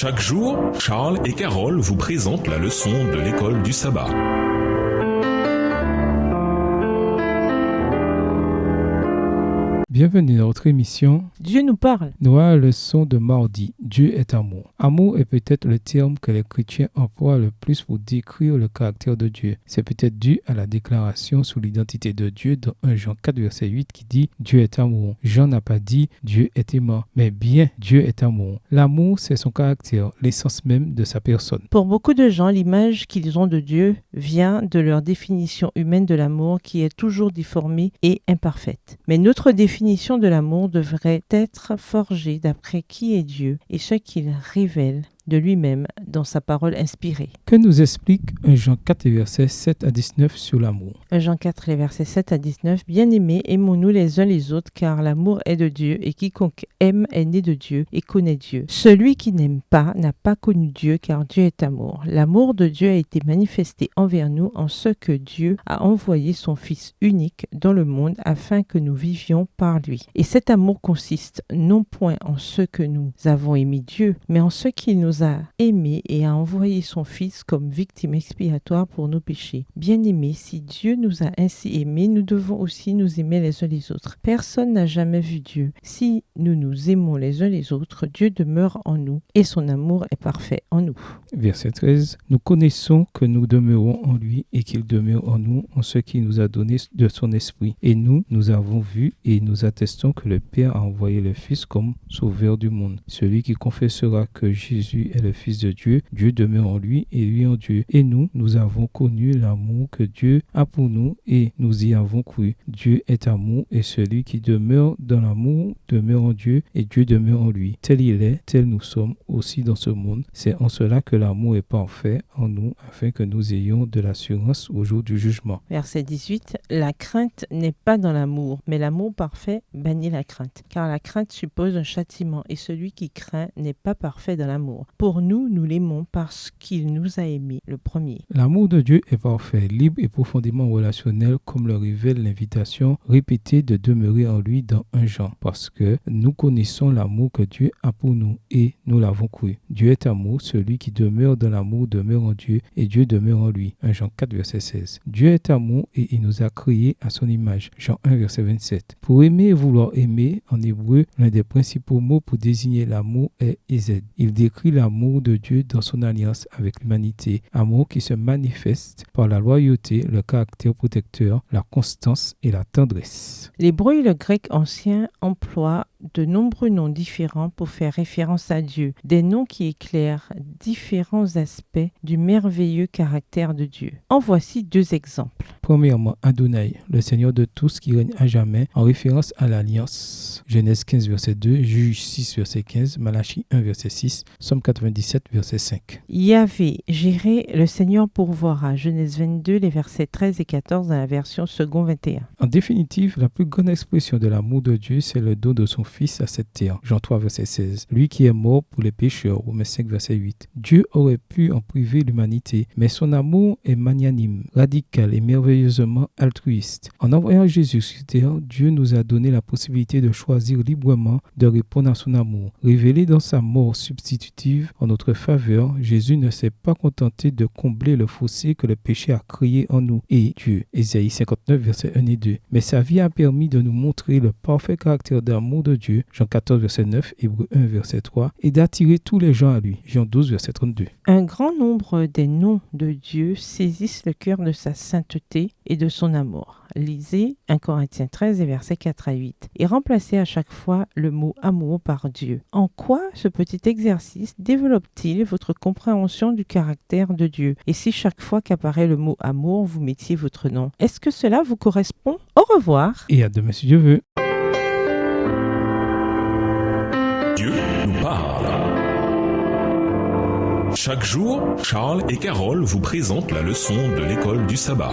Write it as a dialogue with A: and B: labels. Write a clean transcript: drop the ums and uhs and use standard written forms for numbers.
A: Chaque jour, Charles et Carole vous présentent la leçon de l'école du sabbat.
B: Bienvenue dans notre émission
C: Dieu nous parle.
B: Nouvelle leçon de mardi. Dieu est amour. Amour est peut-être le terme que les chrétiens emploient le plus pour décrire le caractère de Dieu. C'est peut-être dû à la déclaration sur l'identité de Dieu dans 1 Jean 4 verset 8 qui dit Dieu est amour. Jean n'a pas dit Dieu est aimant, mais bien Dieu est amour. L'amour, c'est son caractère, l'essence même de sa personne.
C: Pour beaucoup de gens, l'image qu'ils ont de Dieu vient de leur définition humaine de l'amour qui est toujours difformée et imparfaite. Mais notre définition de l'amour devrait être forgée d'après qui est Dieu et ce qu'il révèle de lui-même dans sa parole inspirée.
B: Que nous explique 1 Jean 4 versets 7 à 19 sur l'amour?
C: 1 Jean 4, les versets 7 à 19. Bien-aimés, aimons-nous les uns les autres, car l'amour est de Dieu, et quiconque aime est né de Dieu et connaît Dieu. Celui qui n'aime pas n'a pas connu Dieu, car Dieu est amour. L'amour de Dieu a été manifesté envers nous en ce que Dieu a envoyé son Fils unique dans le monde afin que nous vivions par lui. Et cet amour consiste non point en ce que nous avons aimé Dieu, mais en ce qu'il nous a aimé et a envoyé son Fils comme victime expiatoire pour nos péchés. Bien-aimés, si Dieu nous a ainsi aimés, nous devons aussi nous aimer les uns les autres. Personne n'a jamais vu Dieu. Si nous nous aimons les uns les autres, Dieu demeure en nous et son amour est parfait en nous.
B: Verset 13. Nous connaissons que nous demeurons en lui et qu'il demeure en nous en ce qu'il nous a donné de son esprit. Et nous avons vu et nous attestons que le Père a envoyé le Fils comme sauveur du monde. Celui qui confessera que Jésus est le Fils de Dieu, Dieu demeure en lui et lui en Dieu. Et nous avons connu l'amour que Dieu a pour nous et nous y avons cru. Dieu est amour et celui qui demeure dans l'amour demeure en Dieu et Dieu demeure en lui. Tel il est, tel nous sommes aussi dans ce monde. C'est en cela que l'amour est parfait en nous afin que nous ayons de l'assurance au jour du jugement.
C: Verset 18. La crainte n'est pas dans l'amour, mais l'amour parfait bannit la crainte. Car la crainte suppose un châtiment et celui qui craint n'est pas parfait dans l'amour. Pour nous, nous l'aimons parce qu'il nous a aimés, le premier.
B: L'amour de Dieu est parfait, libre et profondément relationnel comme le révèle l'invitation répétée de demeurer en lui dans 1 Jean. Parce que nous connaissons l'amour que Dieu a pour nous et nous l'avons cru. Dieu est amour, celui qui demeure dans l'amour demeure en Dieu et Dieu demeure en lui. 1 Jean 4 verset 16. Dieu est amour et il nous a créés à son image. Jean 1 verset 27. Pour aimer et vouloir aimer, en hébreu, l'un des principaux mots pour désigner l'amour est Ezed. Il décrit l'amour de Dieu dans son alliance avec l'humanité, amour qui se manifeste par la loyauté, le caractère protecteur, la constance et la tendresse.
C: L'hébreu et le grec ancien emploient de nombreux noms différents pour faire référence à Dieu, des noms qui éclairent différents aspects du merveilleux caractère de Dieu. En voici deux exemples.
B: Premièrement, Adonai, le Seigneur de tous qui règne à jamais, en référence à l'alliance. Genèse 15 verset 2, Juge 6 verset 15, Malachie 1 verset 6, Somme 97 verset 5.
C: Yahvé, Jireh, le Seigneur pourvoira. Genèse 22, les versets 13 et 14 dans la version second 21.
B: En définitive, la plus grande expression de l'amour de Dieu, c'est le don de son Fils à cette terre. Jean 3 verset 16. Lui qui est mort pour les pécheurs. Romains 5 verset 8. Dieu aurait pu en priver l'humanité, mais son amour est magnanime, radical et merveilleusement altruiste. En envoyant Jésus sur terre, Dieu nous a donné la possibilité de choisir librement de répondre à son amour. Révélé dans sa mort substitutive en notre faveur, Jésus ne s'est pas contenté de combler le fossé que le péché a créé en nous et Dieu. Ésaïe 59 verset 1 et 2. Mais sa vie a permis de nous montrer le parfait caractère d'amour de Dieu, Jean 14 verset 9, Hébreux 1 verset 3, et d'attirer tous les gens à lui, Jean 12 verset 32.
C: Un grand nombre des noms de Dieu saisissent le cœur de sa sainteté et de son amour. Lisez 1 Corinthiens 13 et versets 4 à 8 et remplacez à chaque fois le mot amour par Dieu. En quoi ce petit exercice développe-t-il votre compréhension du caractère de Dieu? Et si chaque fois qu'apparaît le mot amour, vous mettiez votre nom, est-ce que cela vous correspond? Au revoir.
B: Et à demain si Dieu veut.
A: Dieu nous parle. Chaque jour, Charles et Carole vous présentent la leçon de l'école du sabbat.